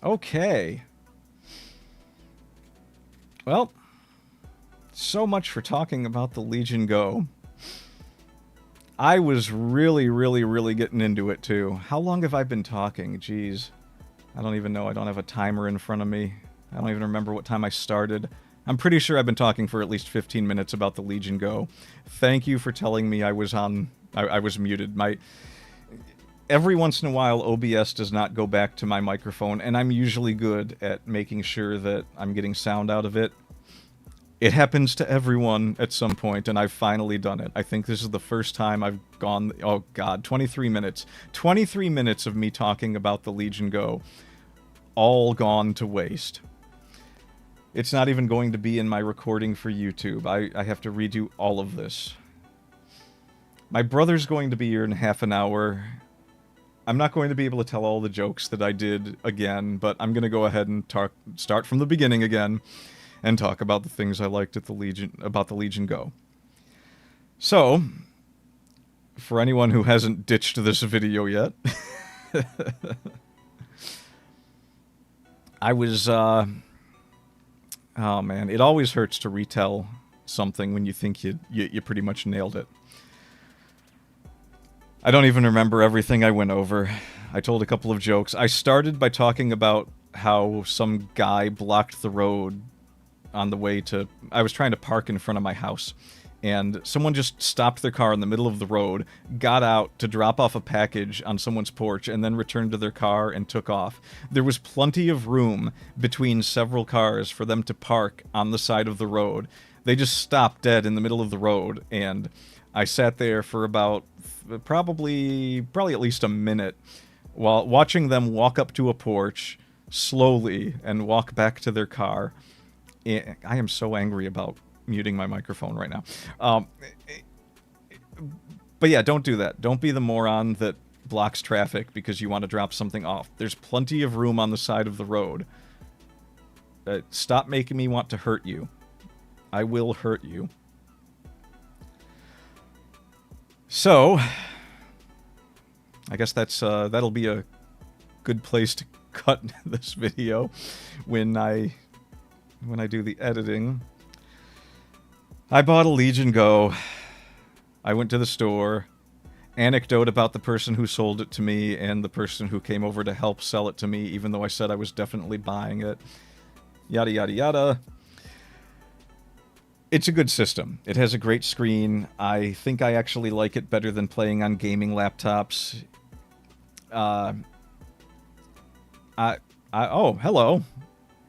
Okay. Well, so much for talking about the Legion Go. I was really getting into it too. How long have I been talking? Jeez. I don't even know. I don't have a timer in front of me. I don't even remember what time I started. I'm pretty sure I've been talking for at least 15 minutes about the Legion Go. Thank you for telling me I was on... I was muted. Every once in a while, OBS does not go back to my microphone, and I'm usually good at making sure that I'm getting sound out of it. It happens to everyone at some point, and I've finally done it. I think this is the first time I've gone... Oh, God, 23 minutes. 23 minutes of me talking about the Legion Go. All gone to waste. It's not even going to be in my recording for YouTube. I have to redo all of this. My brother's going to be here in half an hour. I'm not going to be able to tell all the jokes that I did again, but I'm going to go ahead and start from the beginning again and talk about the things I liked at about the Legion Go. So, for anyone who hasn't ditched this video yet, I was, oh man, it always hurts to retell something when you think you pretty much nailed it. I don't even remember everything I went over. I told a couple of jokes. I started by talking about how some guy blocked the road on the way to... I was trying to park in front of my house, and someone just stopped their car in the middle of the road, got out to drop off a package on someone's porch, and then returned to their car and took off. There was plenty of room between several cars for them to park on the side of the road. They just stopped dead in the middle of the road, and I sat there for about probably at least a minute while watching them walk up to a porch slowly and walk back to their car. I am so angry about muting my microphone right now. But yeah, don't do that. Don't be the moron that blocks traffic because you want to drop something off. There's plenty of room on the side of the road. Stop making me want to hurt you. I will hurt you. So, I guess that'll be a good place to cut this video when I do the editing. I bought a Legion Go. I went to the store. Anecdote about the person who sold it to me and the person who came over to help sell it to me, even though I said I was definitely buying it. Yada yada yada. It's a good system. It has a great screen. I think I actually like it better than playing on gaming laptops. Oh, hello.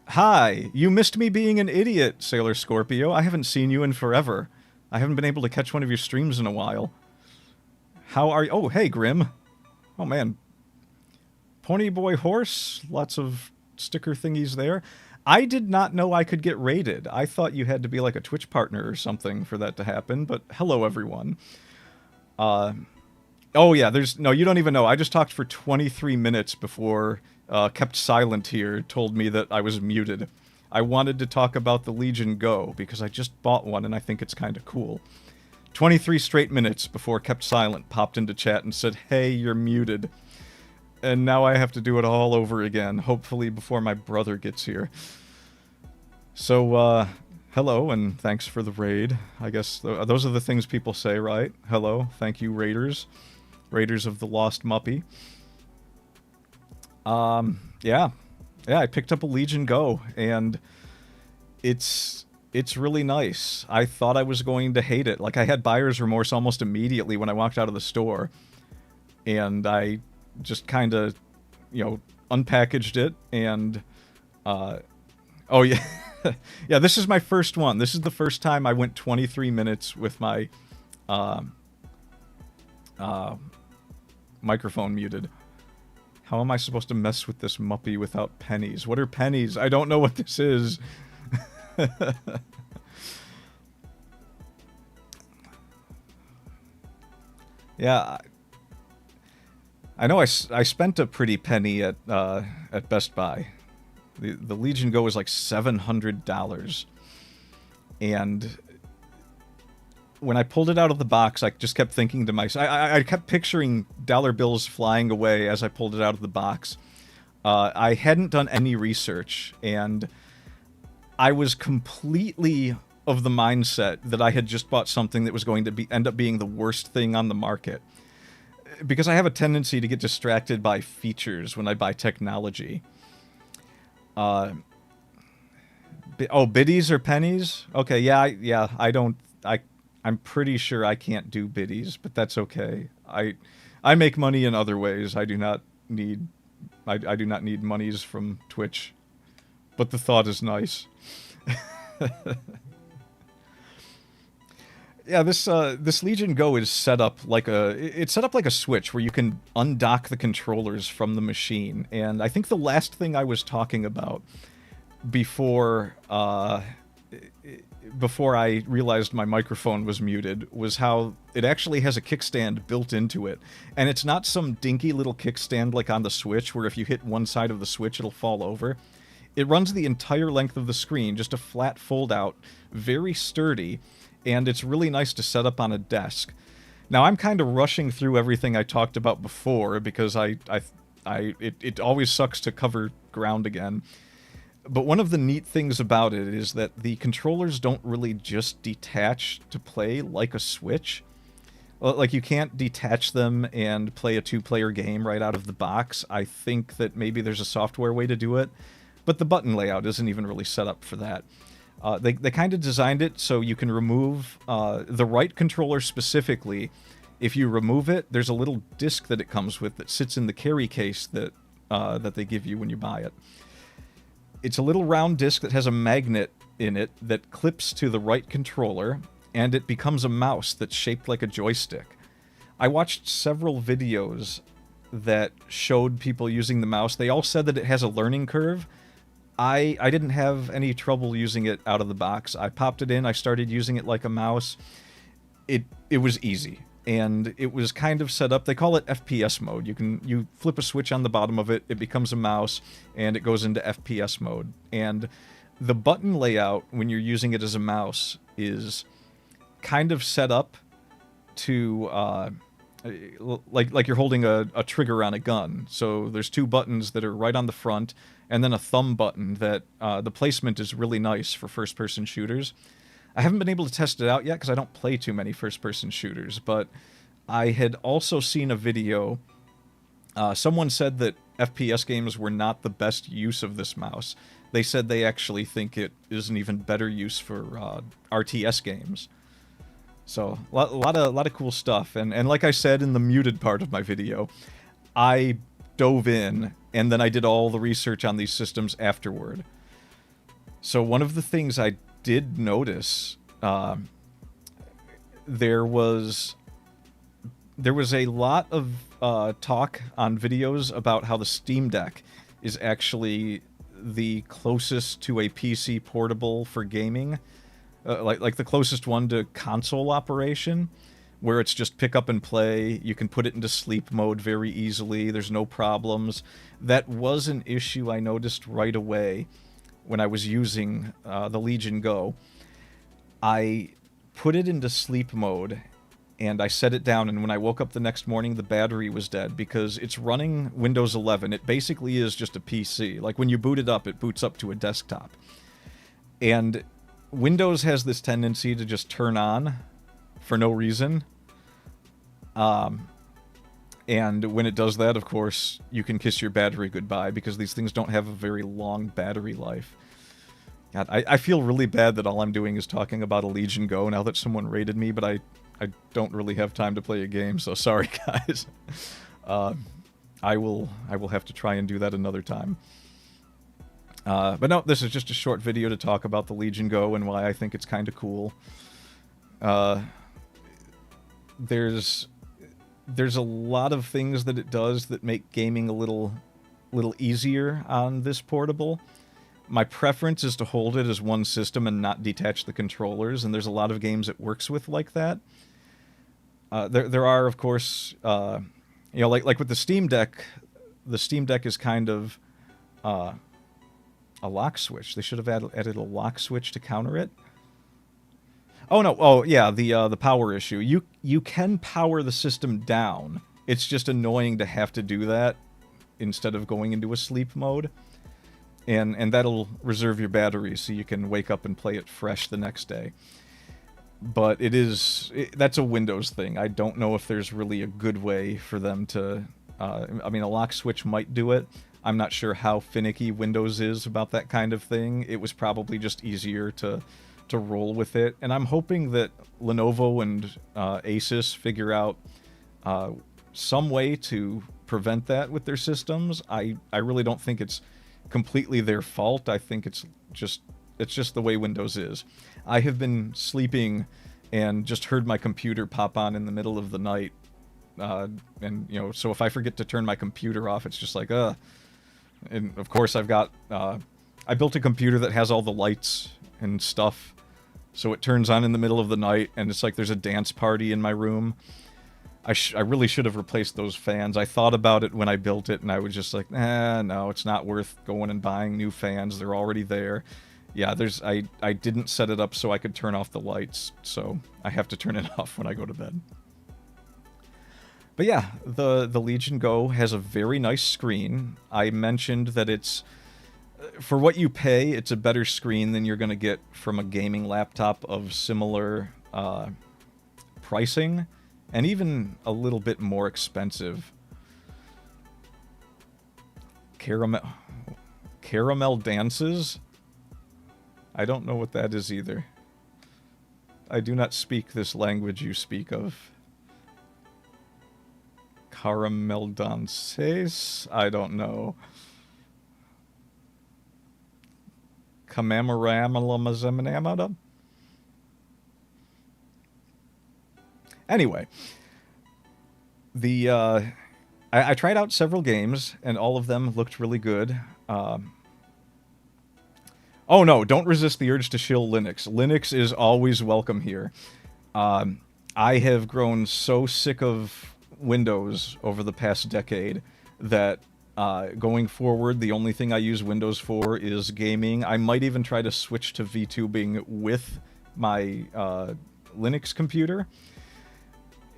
Hi. You missed me being an idiot, Sailor Scorpio. I haven't seen you in forever. I haven't been able to catch one of your streams in a while. How are you? Oh, hey, Grim. Oh, man. Pony Boy Horse. Lots of sticker thingies there. I did not know I could get raided. I thought you had to be like a Twitch partner or something for that to happen, but hello everyone. Oh yeah, no, you don't even know. I just talked for 23 minutes before Kept Silent here told me that I was muted. I wanted to talk about the Legion Go because I just bought one and I think it's kind of cool. 23 straight minutes before Kept Silent popped into chat and said, hey, you're muted. And now I have to do it all over again, hopefully before my brother gets here. So, hello, and thanks for the raid. I guess those are the things people say, right? Hello, thank you, raiders. Raiders of the Lost Muppy. Yeah, I picked up a Legion Go, and it's really nice. I thought I was going to hate it. Like, I had buyer's remorse almost immediately when I walked out of the store. And I just kind of, unpackaged it, and, oh yeah, yeah, this is my first one. This is the first time I went 23 minutes with my, microphone muted. How am I supposed to mess with this Muppy without pennies? What are pennies? I don't know what this is. Yeah, I know I spent a pretty penny at Best Buy. The Legion Go was like $700. And when I pulled it out of the box, I just kept thinking to myself... I kept picturing dollar bills flying away as I pulled it out of the box. I hadn't done any research, and I was completely of the mindset that I had just bought something that was going to end up being the worst thing on the market. Because I have a tendency to get distracted by features when I buy technology. Biddies or pennies? Okay, I don't... I'm pretty sure I can't do biddies, but that's okay. I make money in other ways. I do not need monies from Twitch. But the thought is nice. Yeah, this Legion Go is set up like it's set up like a Switch where you can undock the controllers from the machine. And I think the last thing I was talking about before I realized my microphone was muted was how it actually has a kickstand built into it. And it's not some dinky little kickstand like on the Switch where if you hit one side of the Switch it'll fall over. It runs the entire length of the screen, just a flat fold-out, very sturdy, and it's really nice to set up on a desk. Now, I'm kind of rushing through everything I talked about before because it always sucks to cover ground again. But one of the neat things about it is that the controllers don't really just detach to play like a Switch. Like, you can't detach them and play a two-player game right out of the box. I think that maybe there's a software way to do it. But the button layout isn't even really set up for that. They kind of designed it so you can remove the right controller specifically. If you remove it, there's a little disc that it comes with that sits in the carry case that they give you when you buy it. It's a little round disc that has a magnet in it that clips to the right controller, and it becomes a mouse that's shaped like a joystick. I watched several videos that showed people using the mouse. They all said that it has a learning curve. I didn't have any trouble using it out of the box. I popped it in, I started using it like a mouse. It was easy, and it was kind of set up, they call it FPS mode. You flip a switch on the bottom of it, it becomes a mouse, and it goes into FPS mode. And the button layout, when you're using it as a mouse, is kind of set up to, like you're holding a trigger on a gun. So there's two buttons that are right on the front, and then a thumb button that the placement is really nice for first-person shooters. I haven't been able to test it out yet because I don't play too many first-person shooters, but I had also seen a video. Someone said that FPS games were not the best use of this mouse. They said they actually think it is an even better use for RTS games. So, a lot of cool stuff. And like I said in the muted part of my video, I dove in, and then I did all the research on these systems afterward. So one of the things I did notice, there was a lot of talk on videos about how the Steam Deck is actually the closest to a PC portable for gaming, like the closest one to console operation, where it's just pick up and play. You can put it into sleep mode very easily. There's no problems. That was an issue I noticed right away when I was using the Legion Go. I put it into sleep mode, and I set it down, and when I woke up the next morning, the battery was dead because it's running Windows 11. It basically is just a PC. Like, when you boot it boots up to a desktop. And Windows has this tendency to just turn on for no reason. And when it does that, of course, you can kiss your battery goodbye because these things don't have a very long battery life. God, I feel really bad that all I'm doing is talking about a Legion Go now that someone raided me, but I don't really have time to play a game, so sorry, guys. I will have to try and do that another time. But no, this is just a short video to talk about the Legion Go and why I think it's kind of cool. There's a lot of things that it does that make gaming a little easier on this portable. My preference is to hold it as one system and not detach the controllers, and there's a lot of games it works with like that. There are, of course, like with the Steam Deck is kind of a lock switch. They should have added a lock switch to counter it. Oh no! Oh yeah, the power issue. You can power the system down. It's just annoying to have to do that instead of going into a sleep mode. And that'll reserve your battery so you can wake up and play it fresh the next day. But that's a Windows thing. I don't know if there's really a good way for them to... I mean, a lock switch might do it. I'm not sure how finicky Windows is about that kind of thing. It was probably just easier to roll with it. And I'm hoping that Lenovo and Asus figure out some way to prevent that with their systems. I really don't think it's completely their fault. I think it's just the way Windows is. I have been sleeping and just heard my computer pop on in the middle of the night. And, you know, so if I forget to turn my computer off, it's just like, And, of course, I've got... I built a computer that has all the lights and stuff, so it turns on in the middle of the night, and it's like there's a dance party in my room. I really should have replaced those fans. I thought about it when I built it, and I was just like, no, it's not worth going and buying new fans. They're already there. Yeah, I didn't set it up so I could turn off the lights, so I have to turn it off when I go to bed. But yeah, the Legion Go has a very nice screen. I mentioned that it's... For what you pay, it's a better screen than you're going to get from a gaming laptop of similar pricing, and even a little bit more expensive. Caramel dances? I don't know what that is either. I do not speak this language you speak of. Caramel dances? I don't know. Kamamaramalamasamenamada? Anyway, I tried out several games, and all of them looked really good. Oh no, don't resist the urge to shill Linux. Linux is always welcome here. I have grown so sick of Windows over the past decade that going forward, the only thing I use Windows for is gaming. I might even try to switch to VTubing with my Linux computer.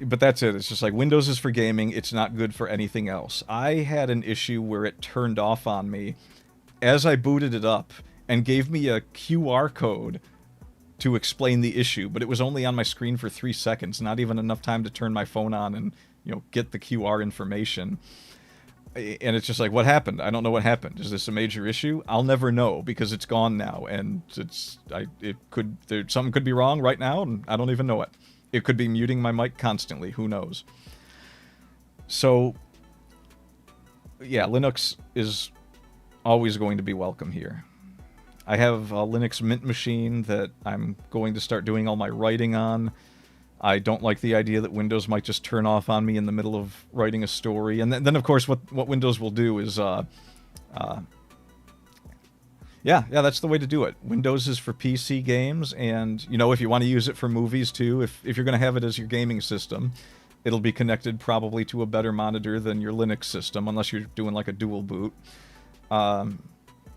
But that's it. It's just like Windows is for gaming. It's not good for anything else. I had an issue where it turned off on me as I booted it up and gave me a QR code to explain the issue, but it was only on my screen for 3 seconds, not even enough time to turn my phone on and, you know, get the QR information. And it's just like, what happened? I don't know what happened. Is this a major issue? I'll never know because it's gone now, and something could be wrong right now, and I don't even know it. It could be muting my mic constantly. Who knows? So, yeah, Linux is always going to be welcome here. I have a Linux Mint machine that I'm going to start doing all my writing on. I don't like the idea that Windows might just turn off on me in the middle of writing a story. And then of course, what Windows will do is... Yeah, that's the way to do it. Windows is for PC games, and, you know, if you want to use it for movies, too, if you're going to have it as your gaming system, it'll be connected probably to a better monitor than your Linux system, unless you're doing, like, a dual boot.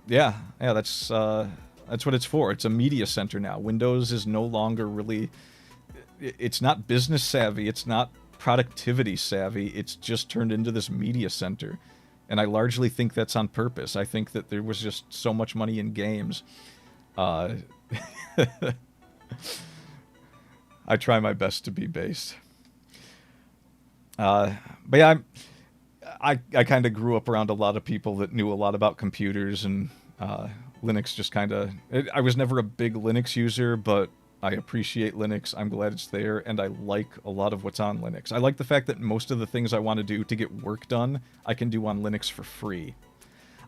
Yeah, that's what it's for. It's a media center now. Windows is no longer really... It's not business savvy, it's not productivity savvy, it's just turned into this media center. And I largely think that's on purpose. I think that there was just so much money in games. I try my best to be based. But yeah, I kind of grew up around a lot of people that knew a lot about computers, and Linux just kind of... I was never a big Linux user, but I appreciate Linux. I'm glad it's there, and I like a lot of what's on Linux. I like the fact that most of the things I want to do to get work done, I can do on Linux for free.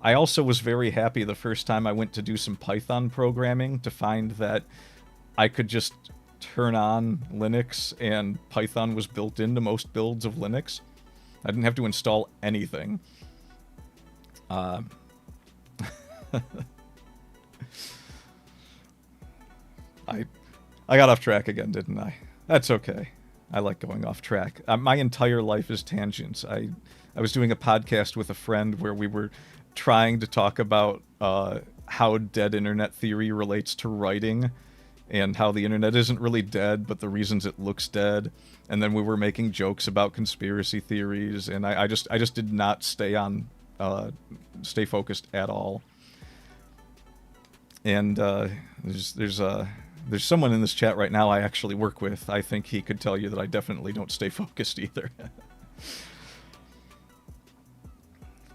I also was very happy the first time I went to do some Python programming to find that I could just turn on Linux and Python was built into most builds of Linux. I didn't have to install anything. I got off track again, didn't I? That's okay. I like going off track. My entire life is tangents. I was doing a podcast with a friend where we were trying to talk about how dead internet theory relates to writing, and how the internet isn't really dead, but the reasons it looks dead. And then we were making jokes about conspiracy theories, and I just did not stay on stay focused at all. And there's someone in this chat right now I actually work with. I think he could tell you that I definitely don't stay focused either.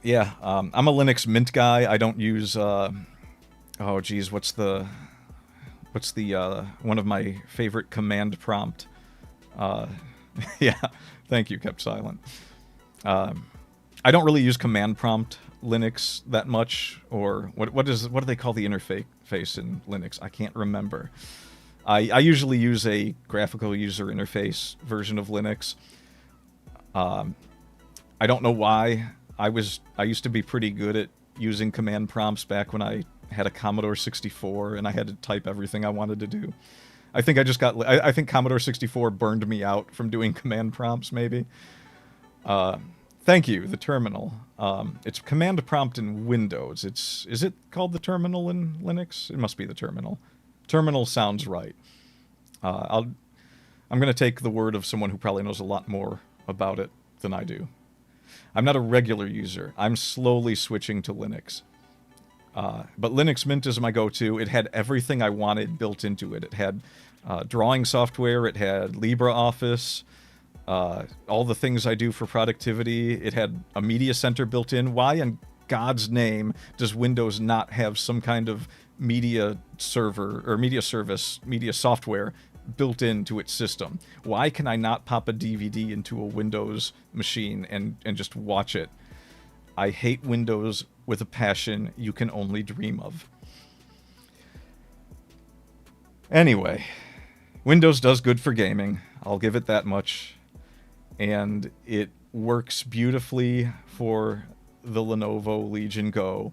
Yeah, I'm a Linux Mint guy. I don't use oh geez, what's the one of my favorite command prompt? Yeah, thank you, kept silent. I don't really use command prompt Linux that much, or what do they call the interface in Linux? I can't remember. I usually use a graphical user interface version of Linux. I don't know why. I used to be pretty good at using command prompts back when I had a Commodore 64 and I had to type everything I wanted to do. I think I think Commodore 64 burned me out from doing command prompts, maybe. Thank you, the terminal. It's command prompt in Windows. Is it called the terminal in Linux? It must be the terminal. Terminal sounds right. I'm going to take the word of someone who probably knows a lot more about it than I do. I'm not a regular user. I'm slowly switching to Linux. But Linux Mint is my go-to. It had everything I wanted built into it. It had drawing software. It had LibreOffice. All the things I do for productivity. It had a media center built in. Why in God's name does Windows not have some kind of media server or media service, media software built into its system? Why can I not pop a DVD into a Windows machine and just watch it? I hate Windows with a passion you can only dream of. Anyway, Windows does good for gaming. I'll give it that much. And it works beautifully for the Lenovo Legion Go.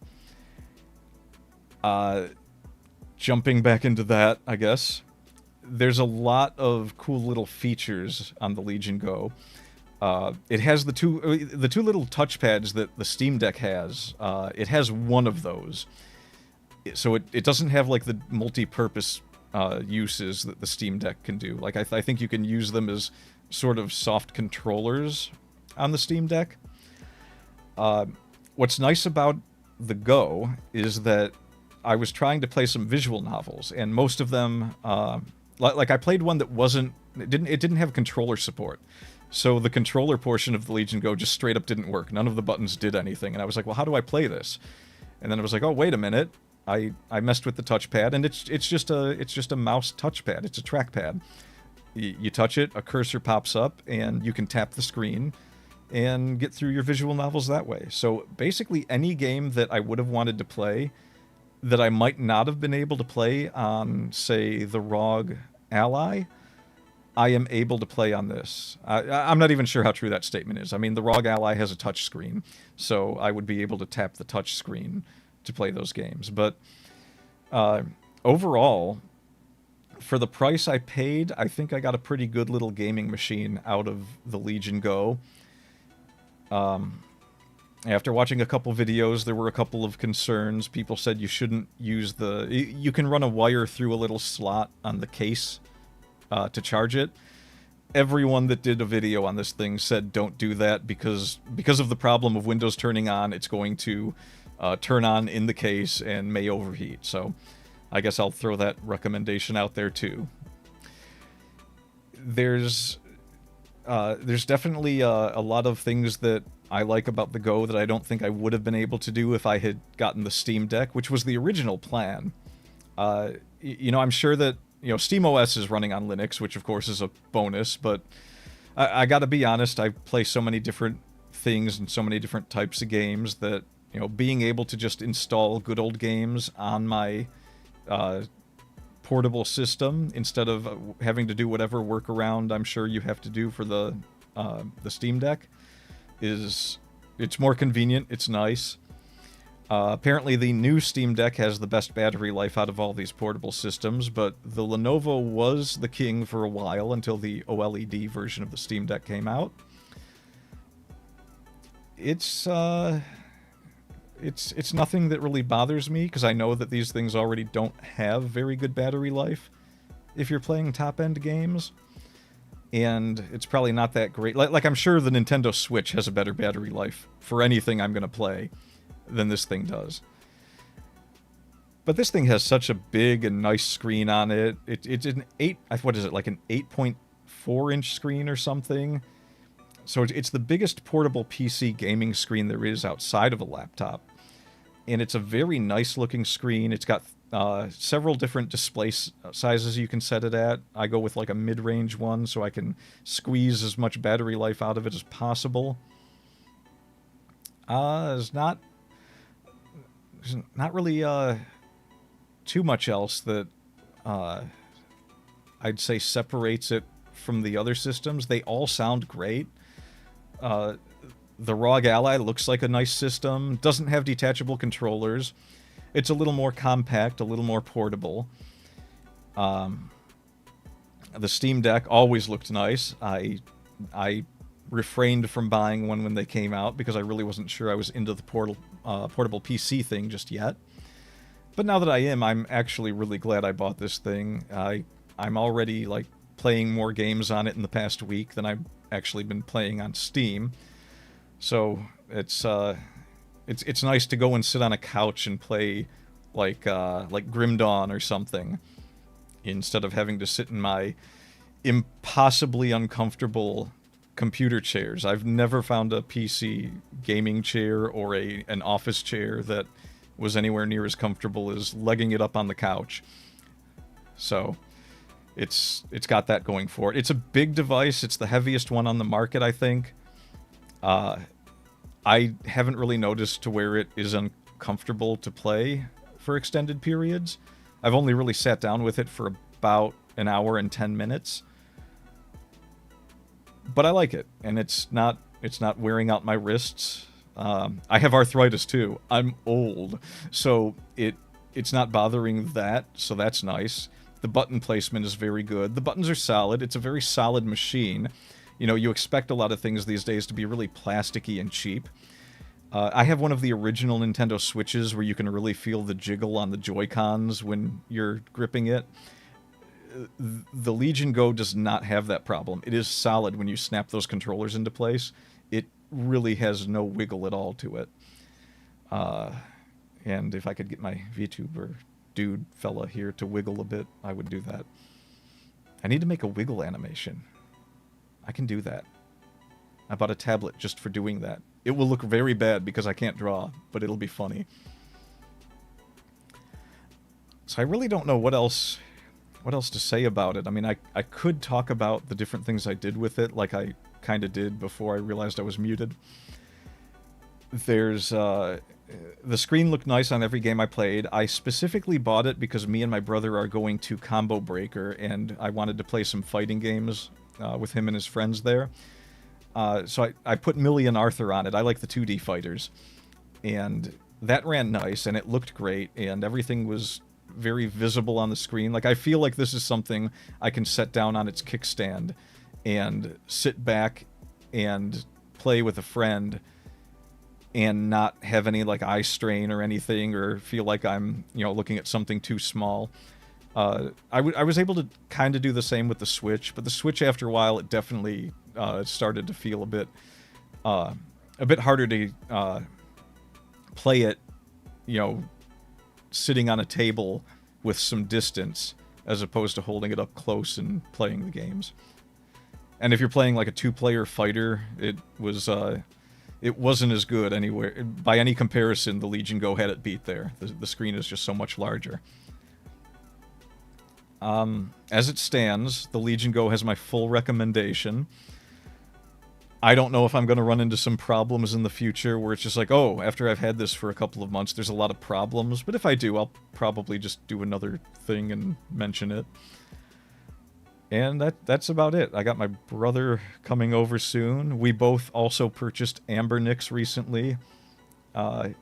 Jumping back into that, I guess, there's a lot of cool little features on the Legion Go. It has the two little touchpads that the Steam Deck has. It has one of those, so it doesn't have like the multi-purpose uses that the Steam Deck can do. Like I think you can use them as sort of soft controllers on the Steam Deck. What's nice about the Go is that I was trying to play some visual novels, and most of them, like I played one that it didn't have controller support. So the controller portion of the Legion Go just straight up didn't work. None of the buttons did anything, and I was like, well, how do I play this? And then I was like, oh, wait a minute. I messed with the touchpad, and it's just a mouse touchpad. It's a trackpad. You touch it, a cursor pops up, and you can tap the screen and get through your visual novels that way. So basically any game that I would have wanted to play that I might not have been able to play on, say, the ROG Ally, I am able to play on this. I'm not even sure how true that statement is. I mean, the ROG Ally has a touch screen, so I would be able to tap the touch screen to play those games. But overall, for the price I paid, I think I got a pretty good little gaming machine out of the Legion Go. After watching a couple videos, there were a couple of concerns. People said you shouldn't use you can run a wire through a little slot on the case to charge it. Everyone that did a video on this thing said don't do that because of the problem of Windows turning on, it's going to turn on in the case and may overheat. So I guess I'll throw that recommendation out there too. There's definitely a lot of things that I like about the Go that I don't think I would have been able to do if I had gotten the Steam Deck, which was the original plan. I'm sure that SteamOS is running on Linux, which of course is a bonus, but I gotta be honest, I play so many different things and so many different types of games that being able to just install good old games on my portable system instead of having to do whatever workaround I'm sure you have to do for the Steam Deck it's more convenient. It's nice. Apparently the new Steam Deck has the best battery life out of all these portable systems, but the Lenovo was the king for a while until the OLED version of the Steam Deck came out. It's nothing that really bothers me, because I know that these things already don't have very good battery life if you're playing top-end games. And it's probably not that great. Like I'm sure the Nintendo Switch has a better battery life for anything I'm going to play than this thing does. But this thing has such a big and nice screen on it. It's an 8, what is it, like an 8.4-inch screen or something? So it's the biggest portable PC gaming screen there is outside of a laptop. And it's a very nice looking screen. It's got several different display sizes you can set it at. I go with like a mid-range one so I can squeeze as much battery life out of it as possible. There's not really too much else that I'd say separates it from the other systems. They all sound great. The ROG Ally looks like a nice system. Doesn't have detachable controllers. It's a little more compact, a little more portable. The Steam Deck always looked nice. I refrained from buying one when they came out because I really wasn't sure I was into the portable PC thing just yet. But now that I am, I'm actually really glad I bought this thing. I'm already like playing more games on it in the past week than I've actually been playing on Steam. So it's nice to go and sit on a couch and play like Grim Dawn or something instead of having to sit in my impossibly uncomfortable computer chairs. I've never found a PC gaming chair or an office chair that was anywhere near as comfortable as legging it up on the couch. So it's got that going for it. It's a big device. It's the heaviest one on the market, I think. I haven't really noticed to where it is uncomfortable to play for extended periods. I've only really sat down with it for about an hour and 10 minutes. But I like it, and it's not wearing out my wrists. I have arthritis too. I'm old, so it's not bothering that, so that's nice. The button placement is very good. The buttons are solid. It's a very solid machine. You know, you expect a lot of things these days to be really plasticky and cheap. I have one of the original Nintendo Switches where you can really feel the jiggle on the Joy-Cons when you're gripping it. The Legion Go does not have that problem. It is solid when you snap those controllers into place. It really has no wiggle at all to it. And if I could get my VTuber dude fella here to wiggle a bit, I would do that. I need to make a wiggle animation. I can do that. I bought a tablet just for doing that. It will look very bad because I can't draw, but it'll be funny. So I really don't know what else to say about it. I mean, I could talk about the different things I did with it, like I kind of did before I realized I was muted. There's the screen looked nice on every game I played. I specifically bought it because me and my brother are going to Combo Breaker, and I wanted to play some fighting games with him and his friends there. So I put Millie and Arthur on it. I like the 2D fighters. And that ran nice, and it looked great, and everything was very visible on the screen. Like, I feel like this is something I can set down on its kickstand and sit back and play with a friend and not have any, like, eye strain or anything, or feel like I'm, you know, looking at something too small. I was able to kind of do the same with the Switch, but the Switch, after a while, it definitely started to feel a bit harder to play it, you know, sitting on a table with some distance, as opposed to holding it up close and playing the games. And if you're playing like a two-player fighter, it wasn't as good anywhere. By any comparison, the Legion Go had it beat there. The screen is just so much larger. As it stands, the Legion Go has my full recommendation. I don't know if I'm going to run into some problems in the future where it's just like, oh, after I've had this for a couple of months, there's a lot of problems. But if I do, I'll probably just do another thing and mention it. And that's about it. I got my brother coming over soon. We both also purchased Amber Nicks recently.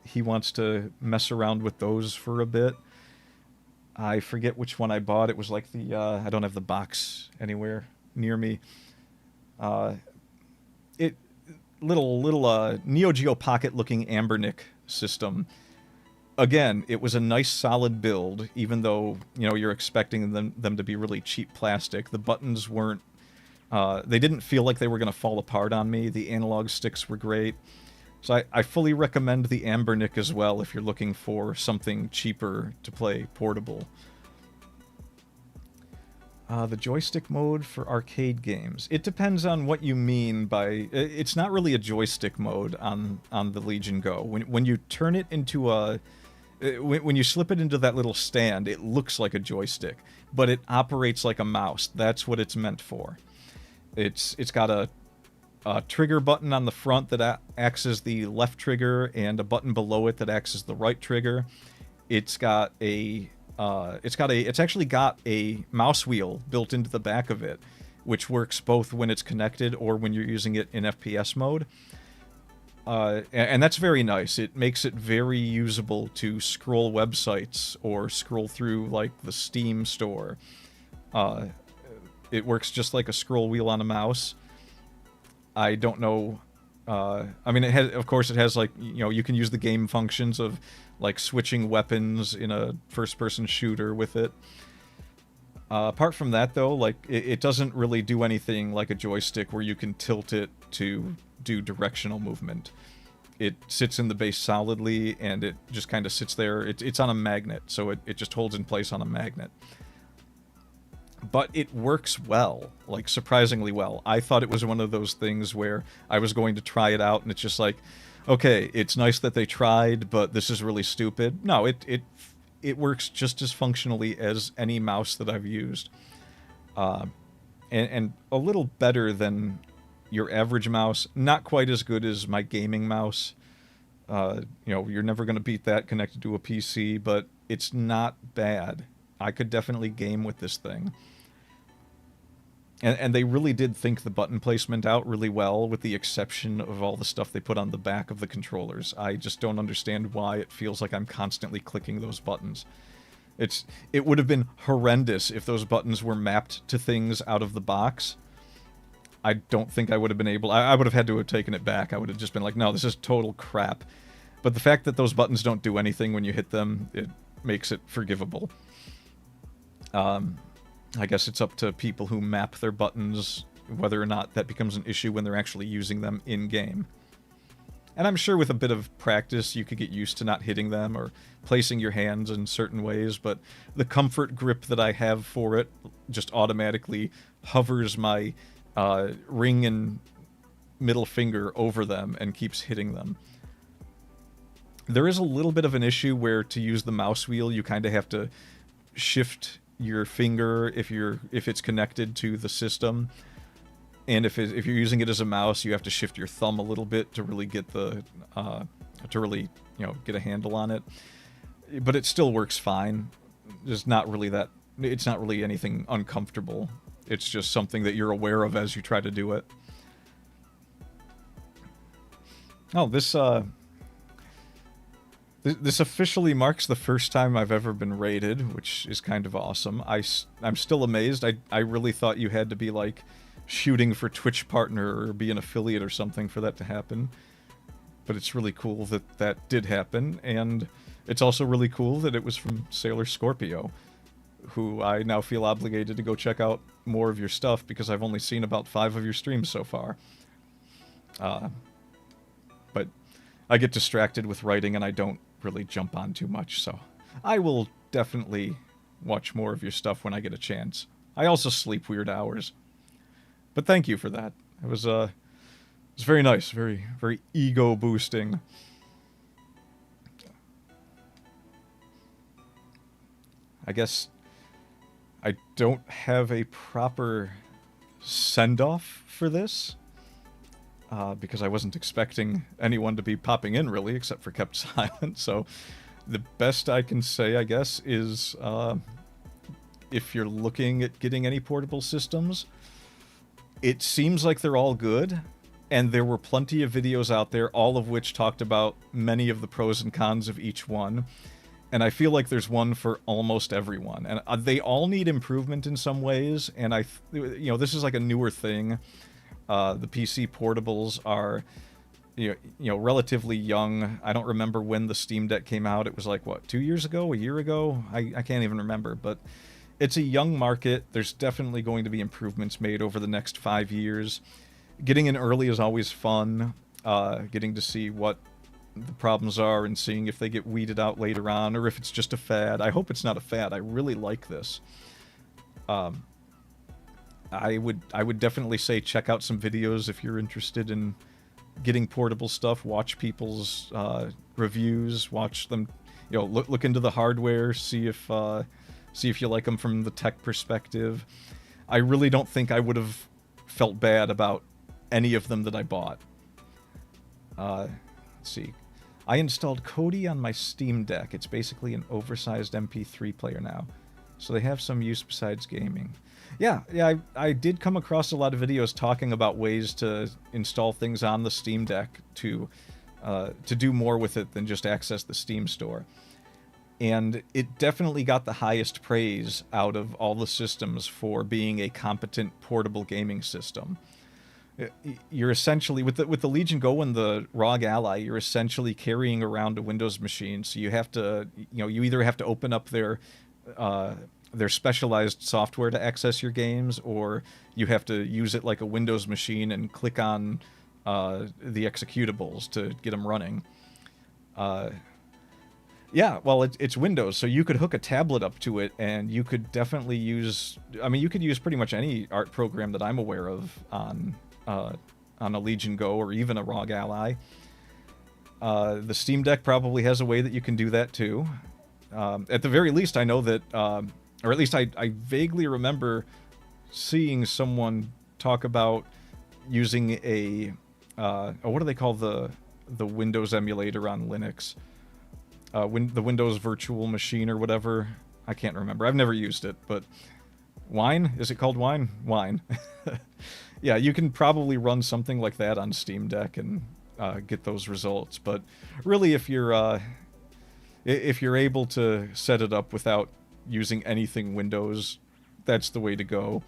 He wants to mess around with those for a bit. I forget which one I bought. It was like the, I don't have the box anywhere near me. Little Neo Geo Pocket looking Ambernick system. Again, it was a nice solid build, even though, you know, you're expecting them to be really cheap plastic. The buttons weren't, they didn't feel like they were going to fall apart on me. The analog sticks were great. So I fully recommend the Ambernick as well if you're looking for something cheaper to play portable. The joystick mode for arcade games. It depends on what you mean by... It's not really a joystick mode on the Legion Go. When you turn it into a... When you slip it into that little stand, it looks like a joystick, but it operates like a mouse. That's what it's meant for. It's got a trigger button on the front that acts as the left trigger, and a button below it that acts as the right trigger. It's actually got a mouse wheel built into the back of it, which works both when it's connected or when you're using it in FPS mode. And that's very nice. It makes it very usable to scroll websites or scroll through, like, the Steam store. It works just like a scroll wheel on a mouse. I don't know... I mean, of course, it has, like, you can use the game functions of, like, switching weapons in a first-person shooter with it. Apart from that, though, like, it doesn't really do anything like a joystick where you can tilt it to do directional movement. It sits in the base solidly, and it just kind of sits there. It's on a magnet, so it just holds in place on a magnet. But it works well, like, surprisingly well. I thought it was one of those things where I was going to try it out, and it's just like, okay, it's nice that they tried, but this is really stupid. No, it works just as functionally as any mouse that I've used. And a little better than your average mouse. Not quite as good as my gaming mouse. You're never going to beat that connected to a PC, but it's not bad. I could definitely game with this thing. And they really did think the button placement out really well, with the exception of all the stuff they put on the back of the controllers. I just don't understand why it feels like I'm constantly clicking those buttons. It would have been horrendous if those buttons were mapped to things out of the box. I don't think I would have been able... I would have had to have taken it back. I would have just been like, no, this is total crap. But the fact that those buttons don't do anything when you hit them, it makes it forgivable. I guess it's up to people who map their buttons, whether or not that becomes an issue when they're actually using them in-game. And I'm sure with a bit of practice you could get used to not hitting them or placing your hands in certain ways, but the comfort grip that I have for it just automatically hovers my ring and middle finger over them and keeps hitting them. There is a little bit of an issue where to use the mouse wheel you kind of have to shift your finger if it's connected to the system, and if you're using it as a mouse, you have to shift your thumb a little bit to really get get a handle on it. But it still works fine. It's not really anything uncomfortable. It's just something that you're aware of as you try to do it. Oh, This officially marks the first time I've ever been rated, which is kind of awesome. I'm still amazed. I really thought you had to be, like, shooting for Twitch partner or be an affiliate or something for that to happen. But it's really cool that that did happen, and it's also really cool that it was from Sailor Scorpio, who I now feel obligated to go check out more of your stuff because I've only seen about 5 of your streams so far. But I get distracted with writing and I don't really jump on too much, so I will definitely watch more of your stuff when I get a chance. I also sleep weird hours. But thank you for that. It was very nice, very, very ego boosting. I guess I don't have a proper send-off for this. Because I wasn't expecting anyone to be popping in, really, except for Kept Silent. So the best I can say, I guess, is if you're looking at getting any portable systems, it seems like they're all good, and there were plenty of videos out there, all of which talked about many of the pros and cons of each one. And I feel like there's one for almost everyone. And they all need improvement in some ways, and this is like a newer thing. The PC portables are, relatively young. I don't remember when the Steam Deck came out. It was like, what, 2 years ago? A year ago? I can't even remember. But it's a young market. There's definitely going to be improvements made over the next 5 years. Getting in early is always fun. getting to see what the problems are and seeing if they get weeded out later on or if it's just a fad. I hope it's not a fad. I really like this. I would definitely say check out some videos if you're interested in getting portable stuff. Watch people's reviews. Watch them, look into the hardware. See if you like them from the tech perspective. I really don't think I would have felt bad about any of them that I bought. Let's see. I installed Kodi on my Steam Deck. It's basically an oversized MP3 player now. So they have some use besides gaming. Yeah, I did come across a lot of videos talking about ways to install things on the Steam Deck to do more with it than just access the Steam store. And it definitely got the highest praise out of all the systems for being a competent portable gaming system. You're essentially, with the Legion Go and the ROG Ally, you're essentially carrying around a Windows machine. So you have to, you either have to open up their specialized software to access your games, or you have to use it like a Windows machine and click on the executables to get them running. Yeah, well, it's Windows, so you could hook a tablet up to it, and you could definitely use... I mean, you could use pretty much any art program that I'm aware of on a Legion Go or even a ROG Ally. The Steam Deck probably has a way that you can do that, too. At the very least, I know that... or at least I vaguely remember seeing someone talk about using a... what do they call the Windows emulator on Linux? The Windows Virtual Machine or whatever. I can't remember. I've never used it, but... Wine? Is it called Wine? Wine. Yeah, you can probably run something like that on Steam Deck and get those results. But really, if you're able to set it up without using anything Windows, that's the way to go.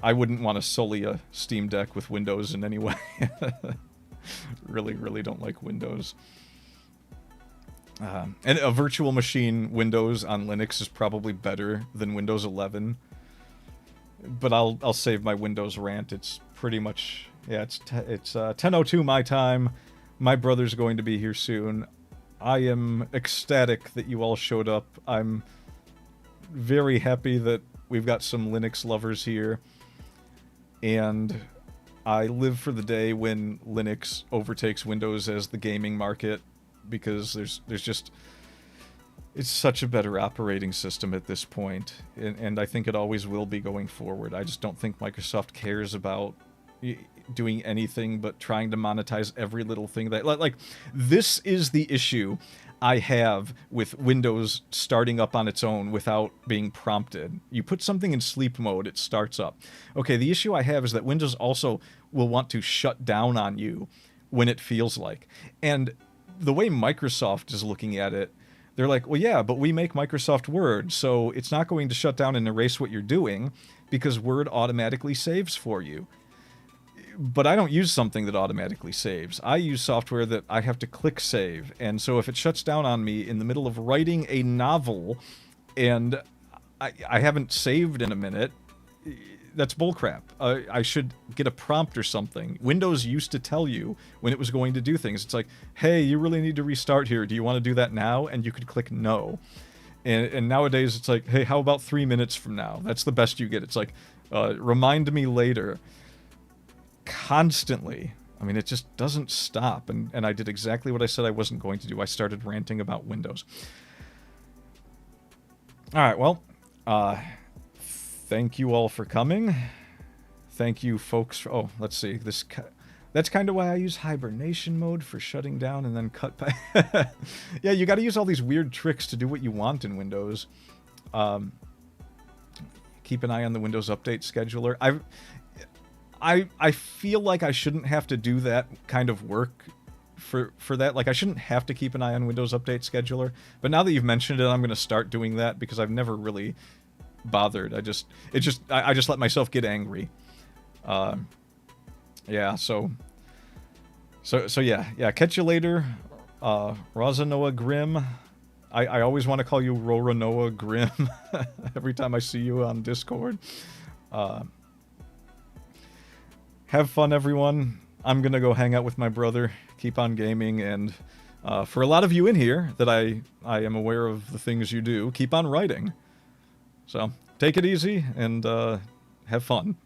I wouldn't want to sully a Steam Deck with Windows in any way. Really don't like Windows. And a virtual machine Windows on Linux is probably better than Windows 11. But I'll save my Windows rant. It's pretty much... Yeah, it's 10:02 my time. My brother's going to be here soon. I am ecstatic that you all showed up. I'm very happy that we've got some Linux lovers here. And I live for the day when Linux overtakes Windows as the gaming market, because there's just... It's such a better operating system at this point, and I think it always will be going forward. I just don't think Microsoft cares about doing anything but trying to monetize every little thing that... Like, this is the issue I have with Windows starting up on its own without being prompted. You put something in sleep mode, it starts up. Okay, the issue I have is that Windows also will want to shut down on you when it feels like. And the way Microsoft is looking at it, they're like, well, yeah, but we make Microsoft Word, so it's not going to shut down and erase what you're doing because Word automatically saves for you. But I don't use something that automatically saves. I use software that I have to click save. And so if it shuts down on me in the middle of writing a novel and I haven't saved in a minute, that's bullcrap. I should get a prompt or something. Windows used to tell you when it was going to do things. It's like, hey, you really need to restart here. Do you want to do that now? And you could click no. And nowadays it's like, hey, how about 3 minutes from now? That's the best you get. It's like, remind me later. Constantly. I mean, it just doesn't stop. And I did exactly what I said I wasn't going to do. I started ranting about Windows. All right, well, thank you all for coming. Thank you, folks. Oh, let's see. That's kind of why I use hibernation mode for shutting down and then cut back. Yeah, you got to use all these weird tricks to do what you want in Windows. Keep an eye on the Windows Update scheduler. I feel like I shouldn't have to do that kind of work for that. Like, I shouldn't have to keep an eye on Windows Update scheduler. But now that you've mentioned it, I'm going to start doing that because I've never really bothered. I just let myself get angry. Yeah, so yeah, catch you later. Rozanoa Grimm. I always want to call you Roranoa Grimm every time I see you on Discord. Have fun, everyone. I'm going to go hang out with my brother, keep on gaming, and for a lot of you in here that I am aware of the things you do, keep on writing. So, take it easy, and have fun.